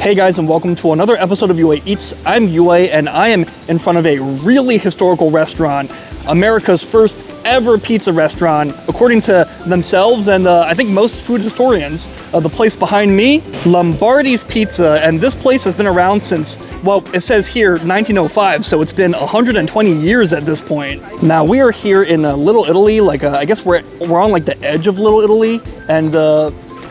Hey guys, and welcome to another episode of UA Eats. I'm UA, and I am in front of a really historical restaurant, America's first ever pizza restaurant, according to themselves and I think most food historians. The place behind me, Lombardi's Pizza, and this place has been around since, well, it says here 1905, so it's been 120 years at this point. Now we are here in Little Italy, I guess we're on like the edge of Little Italy, and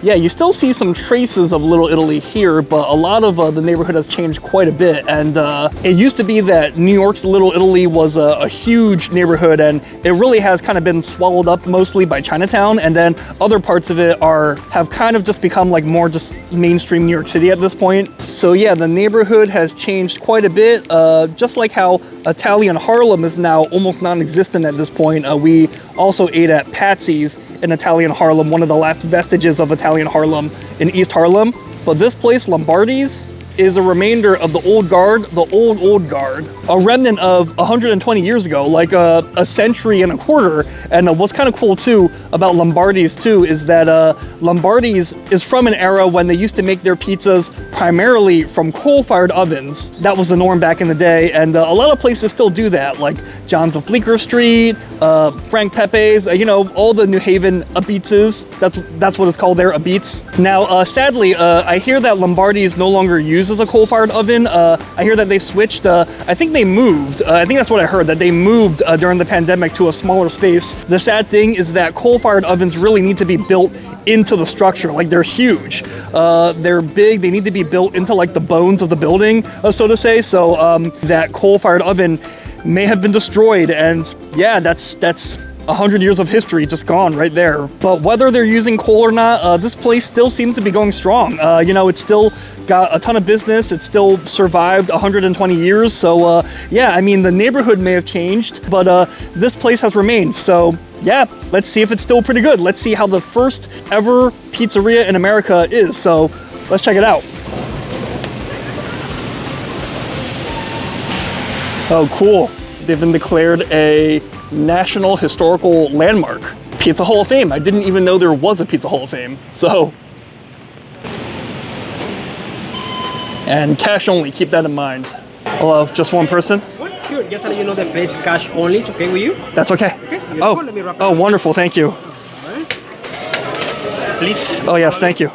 yeah, you still see some traces of Little Italy here, but a lot of the neighborhood has changed quite a bit. And it used to be that New York's Little Italy was a huge neighborhood, and it really has kind of been swallowed up mostly by Chinatown. And then other parts of it have kind of just become like more just mainstream New York City at this point. So yeah, the neighborhood has changed quite a bit, just like how Italian Harlem is now almost non-existent at this point. We also ate at Patsy's in Italian Harlem, one of the last vestiges of Italian Harlem in East Harlem. But this place, Lombardi's, is a remainder of the old guard, the old guard, a remnant of 120 years ago, like a century and a quarter. And what's kind of cool too about Lombardi's too is that Lombardi's is from an era when they used to make their pizzas primarily from coal-fired ovens. That was the norm back in the day, and a lot of places still do that, like John's of Bleecker Street, Frank Pepe's, all the New Haven abitzes. That's what it's called there, abitz. Now, sadly, I hear that Lombardi's no longer uses a coal-fired oven. I hear that they switched. I think they moved. I think that's what I heard, that they moved during the pandemic to a smaller space. The sad thing is that coal-fired ovens really need to be built into the structure. Like, they're huge. They're big. They need to be built into like the bones of the building, so to say. So that coal-fired oven may have been destroyed, and yeah, that's 100 years of history just gone right there. But whether they're using coal or not, this place still seems to be going strong. It's still got a ton of business. It still survived 120 years. So yeah, I mean, the neighborhood may have changed, but this place has remained. So yeah, let's see if it's still pretty good. Let's see how the first ever pizzeria in America is. So let's check it out. Oh, cool. They've been declared a National Historical Landmark. Pizza Hall of Fame. I didn't even know there was a Pizza Hall of Fame. So, and cash only, keep that in mind. Hello, just one person? Sure, just so you know the place cash only. It's okay with you? That's okay. Oh, wonderful, thank you. Please. Oh yes, thank you.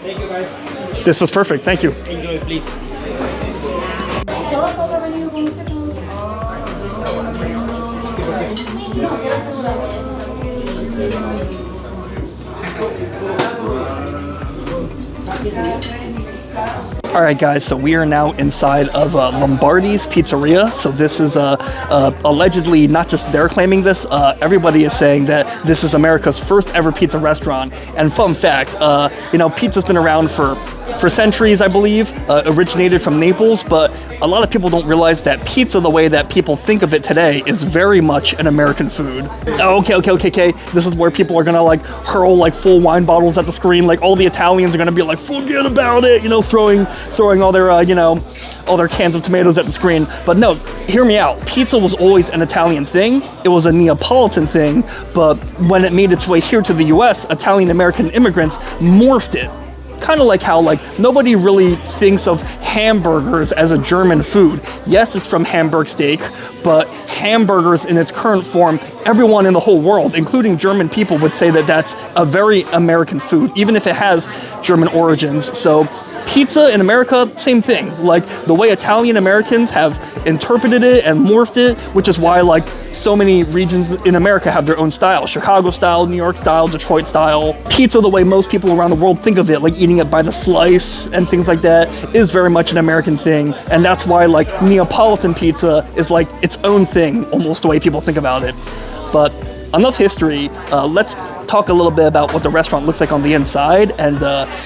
Thank you guys. This is perfect, thank you. Enjoy, please. All right, guys, so we are now inside of Lombardi's Pizzeria. So this is allegedly, not just they're claiming this, everybody is saying that this is America's first ever pizza restaurant. And fun fact, pizza's been around for centuries, I believe, originated from Naples, but a lot of people don't realize that pizza, the way that people think of it today, is very much an American food. Oh, okay. This is where people are gonna like hurl like full wine bottles at the screen. Like all the Italians are gonna be like, forget about it, throwing all their, all their cans of tomatoes at the screen. But no, hear me out. Pizza was always an Italian thing. It was a Neapolitan thing, but when it made its way here to the US, Italian-American immigrants morphed it. Kind of like how nobody really thinks of hamburgers as a German food. Yes, it's from Hamburg steak, but hamburgers in its current form, everyone in the whole world, including German people, would say that that's a very American food, even if it has German origins. So pizza in America, same thing. Like the way Italian Americans have interpreted it and morphed it, which is why so many regions in America have their own style. Chicago style, New York style, Detroit style. Pizza, the way most people around the world think of it, like eating it by the slice and things like that, is very much an American thing. And that's why Neapolitan pizza is like its own thing, almost the way people think about it. But enough history, let's talk a little bit about what the restaurant looks like on the inside. And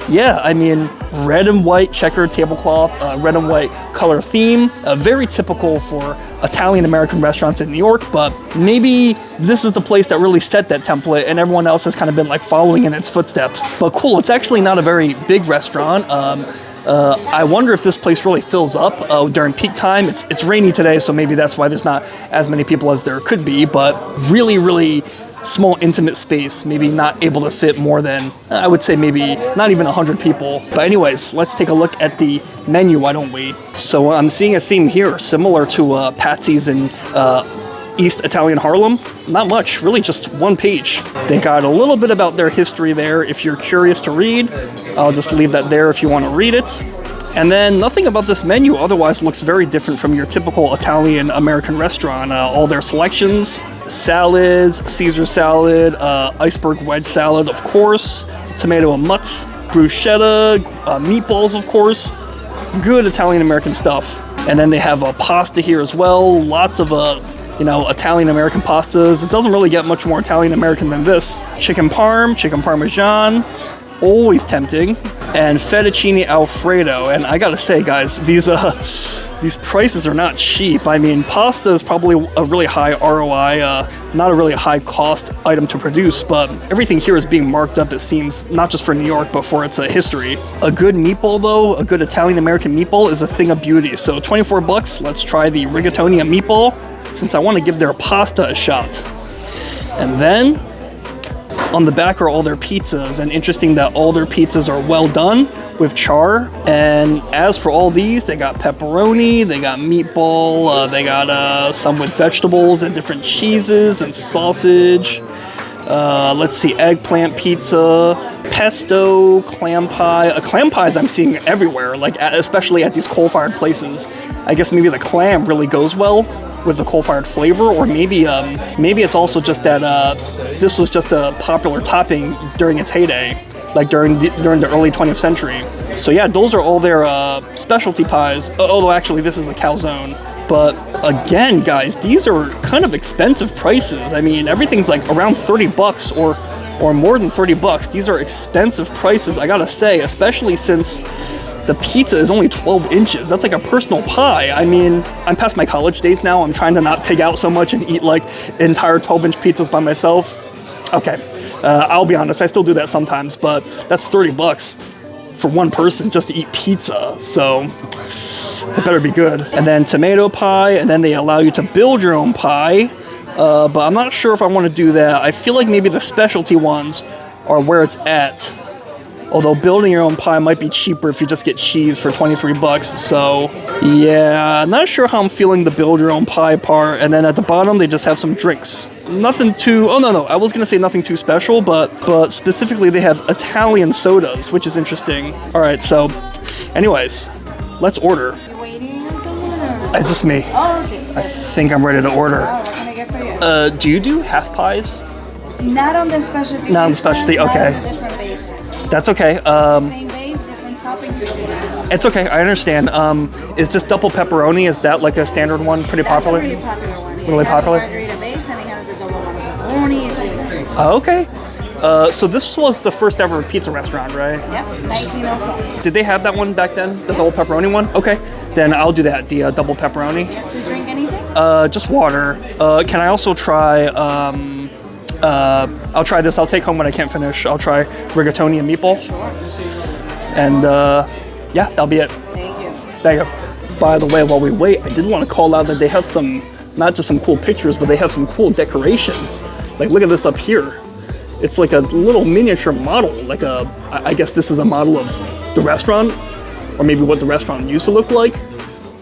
yeah, I mean, red and white checkered tablecloth, red and white color theme, very typical for Italian-American restaurants in New York, but maybe this is the place that really set that template and everyone else has kind of been following in its footsteps. But cool, it's actually not a very big restaurant. I wonder if this place really fills up during peak time. It's rainy today, so maybe that's why there's not as many people as there could be, but really small intimate space, maybe not able to fit more than, I would say maybe not even 100 people. But anyways, let's take a look at the menu, why don't we? So I'm seeing a theme here, similar to Patsy's in East Italian Harlem. Not much, really just one page. They got a little bit about their history there if you're curious to read. I'll just leave that there if you want to read it. And then nothing about this menu otherwise looks very different from your typical Italian American restaurant. All their selections, salads, Caesar salad, iceberg wedge salad, of course, tomato and mutts, bruschetta, meatballs, of course. Good Italian American stuff. And then they have a pasta here as well. Lots of Italian American pastas. It doesn't really get much more Italian American than this. Chicken parm, chicken parmesan, always tempting, and fettuccine alfredo. And I gotta say, guys, these prices are not cheap. I mean, pasta is probably a really high ROI, not a really high cost item to produce, but everything here is being marked up, it seems, not just for New York, but for its history. A good meatball, though, a good Italian American meatball is a thing of beauty. So 24 bucks, let's try the rigatoni and meatball, since I want to give their pasta a shot. And then on the back are all their pizzas, and interesting that all their pizzas are well done with char. And as for all these, they got pepperoni, they got meatball, they got some with vegetables and different cheeses and sausage. Let's see, eggplant pizza, pesto, clam pie. Clam pies I'm seeing everywhere, like especially at these coal-fired places. I guess maybe the clam really goes well with the coal-fired flavor, or maybe it's also just that this was just a popular topping during its heyday, like during the early 20th century. So yeah, those are all their specialty pies. Although actually this is a calzone. But again, guys, these are kind of expensive prices. I mean, everything's like around 30 bucks or more than 30 bucks. These are expensive prices, I gotta say, especially since the pizza is only 12 inches. That's like a personal pie. I mean, I'm past my college days now. I'm trying to not pig out so much and eat like entire 12-inch pizzas by myself. Okay, I'll be honest, I still do that sometimes, but that's 30 bucks for one person just to eat pizza. So it better be good. And then tomato pie, and then they allow you to build your own pie. But I'm not sure if I want to do that. I feel like maybe the specialty ones are where it's at. Although building your own pie might be cheaper if you just get cheese for 23 bucks. So yeah, not sure how I'm feeling the build your own pie part. And then at the bottom, they just have some drinks. Nothing too, no. I was going to say nothing too special, but specifically they have Italian sodas, which is interesting. All right, so anyways, let's order. You waiting on someone? Is this me? Oh, okay. I think I'm ready to order. Oh, what can I get for you? Do you do half pies? Not on the specialty. Not on the specialty, okay. Not on the different bases. That's okay. Same base, different toppings. It's okay, I understand. Is this double pepperoni, is that like a standard one, pretty That's popular? a really popular one. Really popular? Margherita base, and it has the double one pepperoni. It's really good. Okay. So this was the first ever pizza restaurant, right? Yep, 1904. Did they have that one back then, the double pepperoni one? Okay, then I'll do that, the double pepperoni. You have to drink anything? Just water. Can I also try, I'll try this, I'll take home when I can't finish. I'll try rigatoni and meatball. Sure. And yeah, that'll be it. Thank you. There you go. By the way, while we wait, I did want to call out that they have some, not just some cool pictures, but they have some cool decorations. Like, look at this up here. It's like a little miniature model, like I guess this is a model of the restaurant, or maybe what the restaurant used to look like.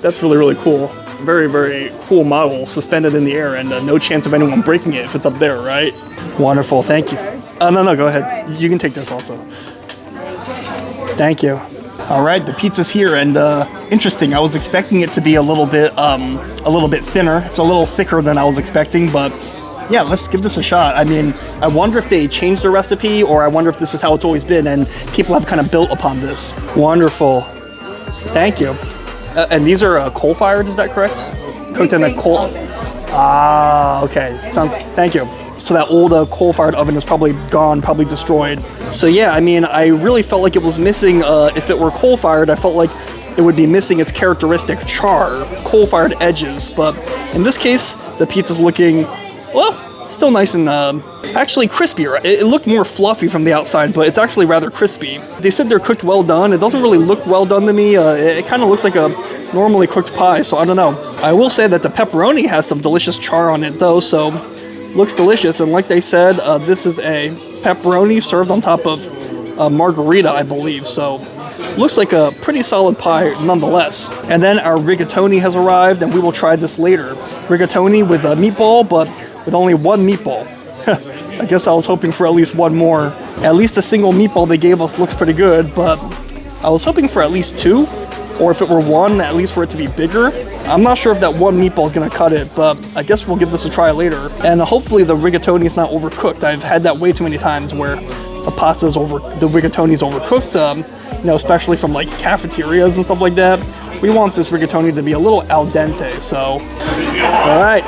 That's really, really cool. Very, very cool model suspended in the air, and no chance of anyone breaking it if it's up there, right? Wonderful, thank you. No, go ahead. You can take this also. Thank you. All right, the pizza's here, and interesting. I was expecting it to be a little bit thinner. It's a little thicker than I was expecting, but yeah, let's give this a shot. I mean, I wonder if they changed the recipe, or I wonder if this is how it's always been, and people have kind of built upon this. Wonderful. Thank you. And these are coal-fired, is that correct? Cooked in a coal. Ah, okay. Thank you. So that old coal-fired oven is probably gone, probably destroyed. So yeah, I mean, I really felt like it was missing, if it were coal-fired, I felt like it would be missing its characteristic char, coal-fired edges. But in this case, the pizza's looking, well, it's still nice and actually crispier. It looked more fluffy from the outside, but it's actually rather crispy. They said they're cooked well done. It doesn't really look well done to me. It kind of looks like a normally cooked pie, so I don't know. I will say that the pepperoni has some delicious char on it though, so looks delicious. And like they said, this is a pepperoni served on top of margherita, I believe. So looks like a pretty solid pie nonetheless. And then our rigatoni has arrived, and we will try this later. Rigatoni with a meatball, but with only one meatball. I guess I was hoping for at least one more. At least a single meatball they gave us looks pretty good, but I was hoping for at least two, or if it were one, at least for it to be bigger. I'm not sure if that one meatball is going to cut it, but I guess we'll give this a try later. And hopefully the rigatoni is not overcooked. I've had that way too many times where the rigatoni is overcooked, especially from like cafeterias and stuff like that. We want this rigatoni to be a little al dente, so. All right.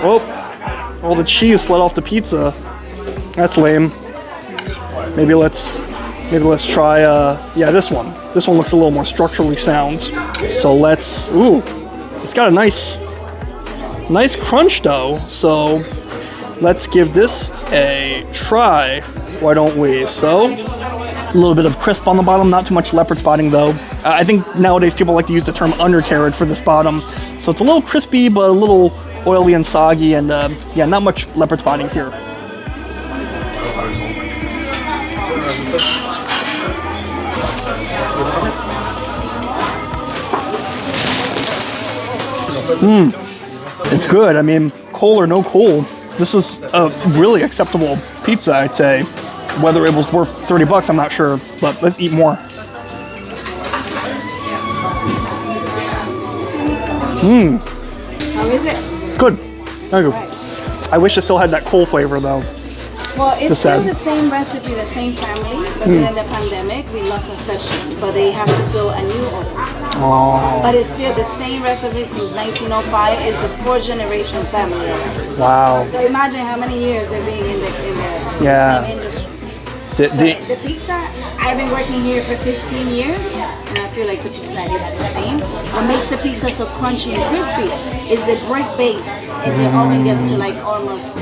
Oh, all the cheese slid off the pizza. That's lame. Maybe let's try, this one. This one looks a little more structurally sound. So ooh, it's got a nice crunch though. So let's give this a try. Why don't we? So a little bit of crisp on the bottom, not too much leopard spotting though. I think nowadays people like to use the term undercarriage for this bottom. So it's a little crispy, but a little oily and soggy, and not much leopard spotting here. It's good. I mean, coal or no coal, this is a really acceptable pizza, I'd say. Whether it was worth $30, I'm not sure, but let's eat more. How is it? Good. Thank you. I wish it still had that coal flavor though. Well, it's still sad. the same recipe, the same family, but during the pandemic, we lost a session, but they have to build a new one. Oh, But it's still the same recipe since 1905. It's the fourth generation family. wow. So imagine how many years they've been in the Yeah. same industry. The- So the- the pizza, I've been working here for 15 years, and I feel like the pizza is the same. What makes the pizza so crunchy and crispy is the brick base, and the oven gets to like almost,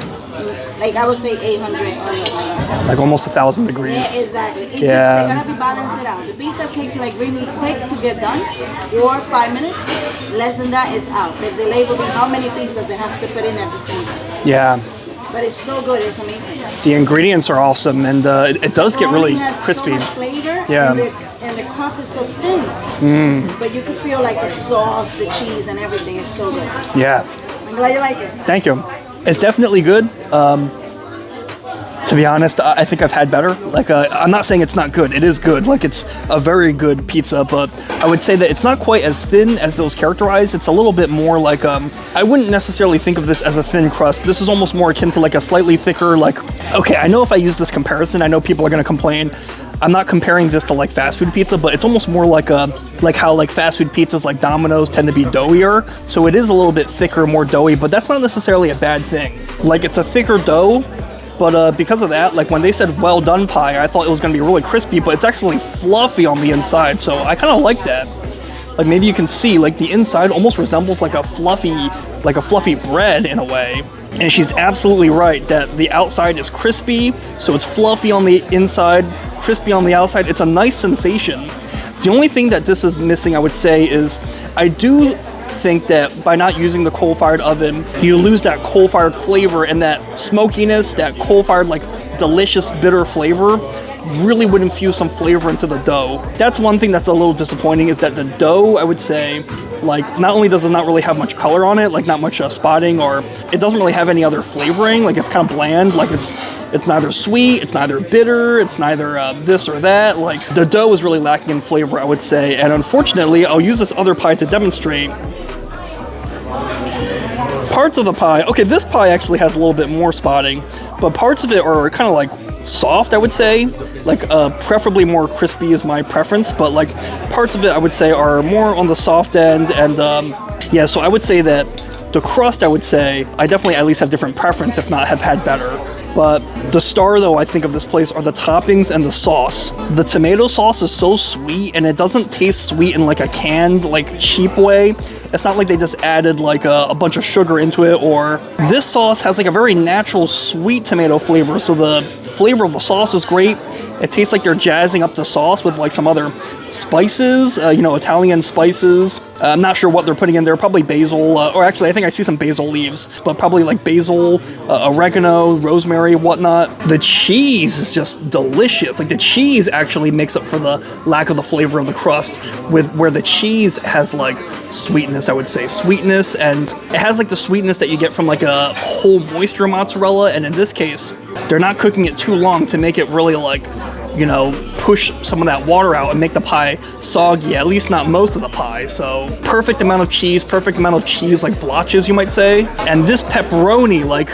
like I would say 800, almost 900. like almost 1,000 Yeah, degrees. exactly. It Yeah. just, they gotta be balanced it out. The pizza takes like really quick to get done, or 5 minutes. Less than that is out. They label how many pizzas they have to put in at the same time. Yeah, But it's so good, it's amazing. the ingredients are awesome, and it does get really Pepperoni has crispy. So much flavor, Yeah. and the crust is so thin. But you can feel like the sauce, the cheese, and everything is so good. Yeah, I'm glad you like it. thank you. It's definitely good. To be honest, I think I've had better. Like, I'm not saying it's not good. It is good. Like, it's a very good pizza, but I would say that it's not quite as thin as those characterized. It's a little bit more like, I wouldn't necessarily think of this as a thin crust. This is almost more akin to like a slightly thicker, like, okay, I know if I use this comparison, I know people are going to complain. I'm not comparing this to like fast food pizza, but it's almost more like how like fast food pizzas like Domino's tend to be doughier. So it is a little bit thicker, more doughy, but that's not necessarily a bad thing. Like, it's a thicker dough, but because of that, like when they said well done pie, I thought it was gonna be really crispy, but it's actually fluffy on the inside. So I kind of like that. Like, maybe you can see like the inside almost resembles like a fluffy bread in a way. And she's absolutely right that the outside is crispy, so it's fluffy on the inside, crispy on the outside. It's a nice sensation. The only thing that this is missing, I would say, is I do think that by not using the coal-fired oven, you lose that coal-fired flavor, and that smokiness, that coal-fired like delicious bitter flavor really would infuse some flavor into the dough. That's one thing that's a little disappointing, is that the dough, I would say, like, not only does it not really have much color on it, like not much spotting, or it doesn't really have any other flavoring, like it's kind of bland, like it's neither sweet, it's neither bitter, it's neither this or that. Like, the dough is really lacking in flavor, I would say, and unfortunately, I'll use this other pie to demonstrate. Parts of the pie, okay, this pie actually has a little bit more spotting, but parts of it are kind of like soft, I would say. Like, preferably more crispy is my preference, but like parts of it I would say are more on the soft end, and yeah, so I would say that the crust, I would say, I definitely at least have different preference, if not have had better. But the star, though, I think of this place are the toppings and the sauce. The tomato sauce is so sweet, and it doesn't taste sweet in like a canned, like cheap way. It's not like they just added like a bunch of sugar into it, or this sauce has like a very natural sweet tomato flavor, so the flavor of the sauce is great, It tastes like they're jazzing up the sauce with like some other spices, Italian spices. I'm not sure what they're putting in there. Probably basil, or actually I think I see some basil leaves, but probably like basil, oregano, rosemary, whatnot. The cheese is just delicious. Like the cheese actually makes up for the lack of the flavor of the crust, with where the cheese has like sweetness, I would say. Sweetness, and it has like the sweetness that you get from like a whole moisture mozzarella, and in this case, they're not cooking it too long to make it really like, push some of that water out and make the pie soggy, at least not most of the pie. So perfect amount of cheese like blotches, you might say. And this pepperoni, like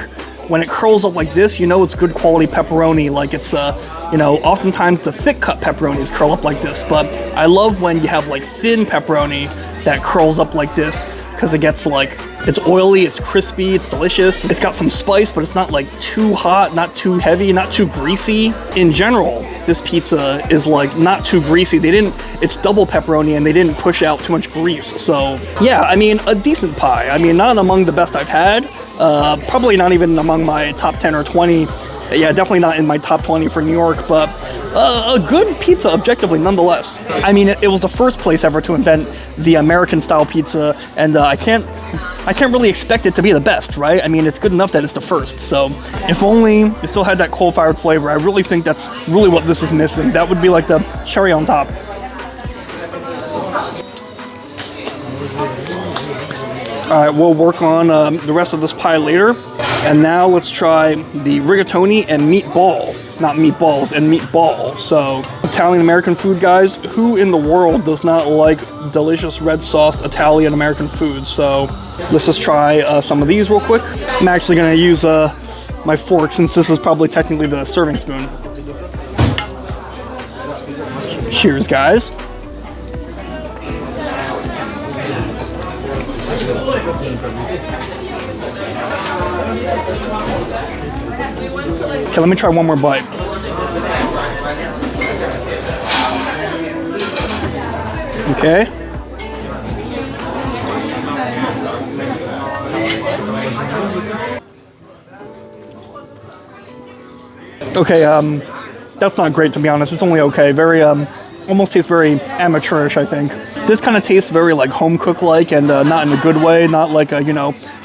when it curls up like this, it's good quality pepperoni. Like it's, oftentimes the thick cut pepperonis curl up like this, but I love when you have like thin pepperoni that curls up like this, because it gets like, it's oily, it's crispy, it's delicious. It's got some spice, but it's not like too hot, not too heavy, not too greasy. In general, this pizza is like not too greasy. It's double pepperoni and they didn't push out too much grease. So yeah, I mean, a decent pie. I mean, not among the best I've had. Probably not even among my top 10 or 20. Yeah, definitely not in my top 20 for New York, but a good pizza objectively nonetheless. I mean, it was the first place ever to invent the American style pizza, and I can't really expect it to be the best, right? I mean, it's good enough that it's the first. So if only it still had that coal-fired flavor. I really think that's really what this is missing. That would be like the cherry on top. All right, we'll work on the rest of this pie later. And now let's try the rigatoni and meatball. Not meatballs, and meatball. So, Italian-American food, guys. Who in the world does not like delicious red-sauced Italian-American food? So, let's just try some of these real quick. I'm actually going to use my fork, since this is probably technically the serving spoon. Cheers, guys. Okay, let me try one more bite. Okay. Okay, that's not great, to be honest. It's only okay. Very, almost tastes very amateurish, I think. This kind of tastes very like home cook like, and not in a good way, not like a,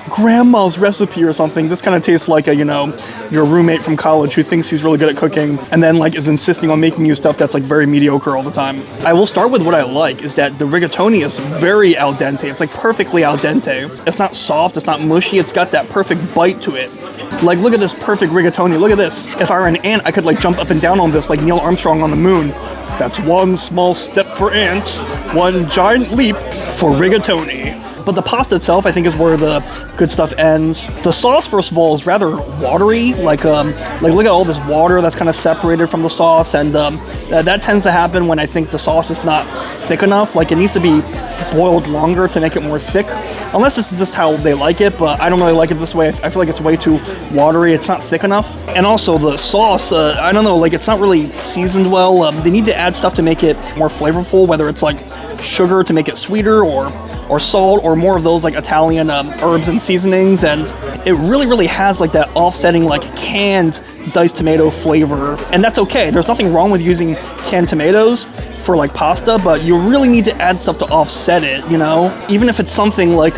grandma's recipe or something. This kind of tastes like a, your roommate from college who thinks he's really good at cooking and then like is insisting on making you stuff that's like very mediocre all the time. I will start with what I like is that the rigatoni is very al dente. It's like perfectly al dente. It's not soft, it's not mushy, it's got that perfect bite to it. Like, look at this perfect rigatoni. Look at this. If I were an ant, I could like jump up and down on this like Neil Armstrong on the moon. That's one small step for ants, one giant leap for rigatoni. But the pasta itself, I think, is where the good stuff ends. The sauce, first of all, is rather watery. Like look at all this water that's kind of separated from the sauce, and that tends to happen when I think the sauce is not thick enough. Like, it needs to be boiled longer to make it more thick. Unless this is just how they like it, but I don't really like it this way. I feel like it's way too watery. It's not thick enough. And also the sauce, I don't know, like it's not really seasoned well. They need to add stuff to make it more flavorful, whether it's like sugar to make it sweeter, or salt, or more of those like Italian herbs and seasonings. And it really has like that offsetting like canned diced tomato flavor, and that's okay. There's nothing wrong with using canned tomatoes for like pasta, but you really need to add stuff to offset it, even if it's something like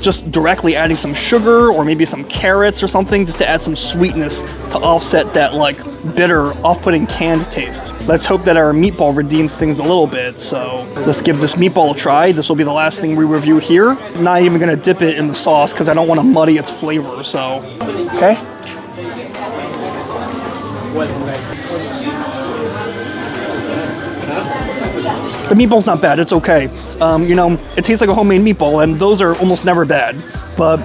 just directly adding some sugar or maybe some carrots or something, just to add some sweetness to offset that like bitter, off-putting canned taste. Let's hope that our meatball redeems things a little bit. So let's give this meatball a try. This will be the last thing we review here. I'm not even gonna dip it in the sauce because I don't want to muddy its flavor. So okay. The meatball's not bad, it's okay. It tastes like a homemade meatball, and those are almost never bad, but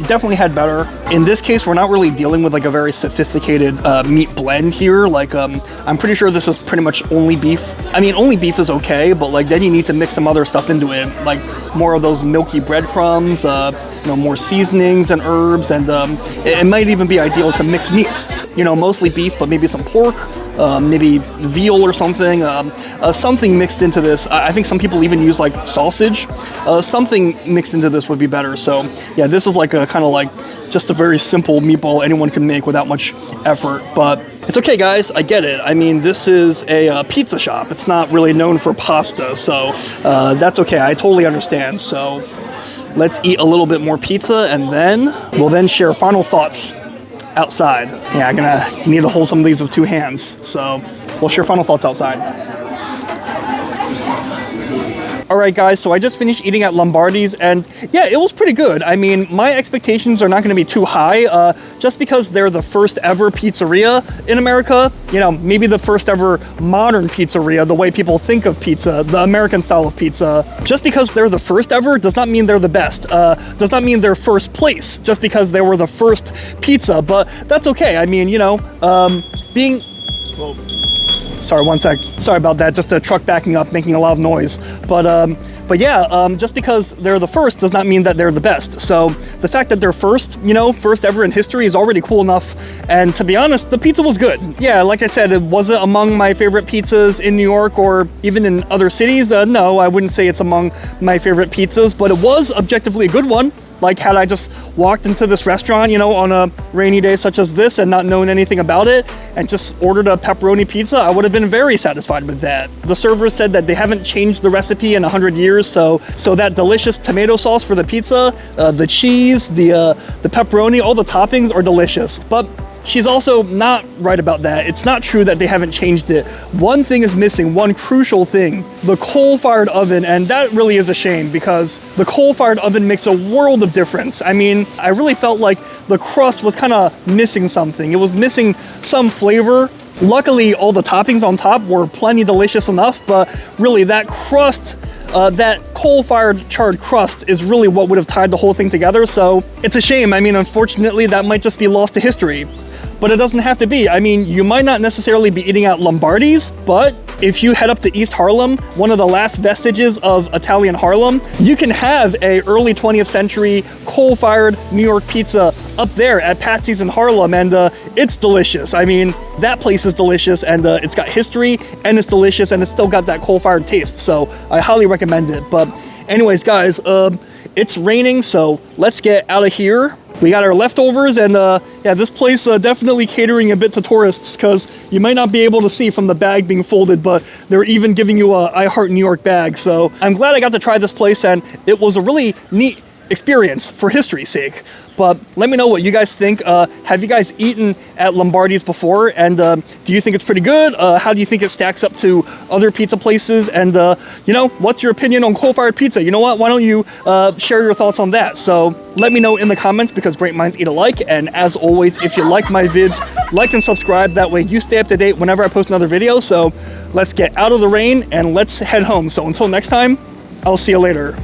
definitely had better. In this case, we're not really dealing with like a very sophisticated meat blend here. Like, I'm pretty sure this is pretty much only beef. I mean, only beef is okay, but like then you need to mix some other stuff into it, like more of those milky breadcrumbs, more seasonings and herbs, and it might even be ideal to mix meats. Mostly beef, but maybe some pork, maybe veal or something. Something mixed into this. I think some people even use like sausage. Something mixed into this would be better. So yeah, this is like a kind of like just a very simple meatball anyone can make without much effort. But It's okay, guys, I get it. I mean, this is a pizza shop. It's not really known for pasta, so that's okay. I totally understand. So let's eat a little bit more pizza, and then we'll then share final thoughts outside. Yeah, I'm gonna need to hold some of these with 2 hands, so we'll share final thoughts outside. Alright guys, so I just finished eating at Lombardi's, and yeah, it was pretty good. I mean, my expectations are not going to be too high, just because they're the first ever pizzeria in America. You know, maybe the first ever modern pizzeria, the way people think of pizza, the American style of pizza. Just because they're the first ever does not mean they're the best. Does not mean they're first place, just because they were the first pizza, but that's okay. I mean, you know, being... Whoa. Sorry, one sec. Sorry about that. Just a truck backing up, making a lot of noise. But yeah, just because they're the first does not mean that they're the best. So the fact that they're first, you know, first ever in history is already cool enough. And to be honest, the pizza was good. Yeah, like I said, it wasn't among my favorite pizzas in New York or even in other cities. No, I wouldn't say it's among my favorite pizzas, but it was objectively a good one. Like, had I just walked into this restaurant, you know, on a rainy day such as this and not known anything about it and just ordered a pepperoni pizza, I would have been very satisfied with that. The server said that they haven't changed the recipe in 100 years, so that delicious tomato sauce for the pizza, the cheese, the pepperoni, all the toppings are delicious. But she's also not right about that. It's not true that they haven't changed it. One thing is missing, one crucial thing, the coal-fired oven, and that really is a shame because the coal-fired oven makes a world of difference. I mean, I really felt like the crust was kind of missing something. It was missing some flavor. Luckily, all the toppings on top were plenty delicious enough, but really that crust, that coal-fired charred crust is really what would have tied the whole thing together, so it's a shame. I mean, unfortunately, that might just be lost to history. But it doesn't have to be. I mean, you might not necessarily be eating at Lombardi's, but if you head up to East Harlem, one of the last vestiges of Italian Harlem, you can have a early 20th century coal-fired New York pizza up there at Patsy's in Harlem, and it's delicious. I mean, that place is delicious, and it's got history, and it's delicious, and it's still got that coal-fired taste, so I highly recommend it. But anyways, guys, it's raining, so let's get out of here. We got our leftovers, and yeah, this place definitely catering a bit to tourists because you might not be able to see from the bag being folded, but they're even giving you a I Heart New York bag. So I'm glad I got to try this place, and it was a really neat experience for history's sake. But let me know what you guys think. Have you guys eaten at Lombardi's before? And do you think it's pretty good? How do you think it stacks up to other pizza places? And, you know, what's your opinion on coal-fired pizza? You know what? Why don't you share your thoughts on that? So let me know in the comments because great minds eat alike. And as always, if you like my vids, like and subscribe. That way you stay up to date whenever I post another video. So let's get out of the rain and let's head home. So until next time, I'll see you later.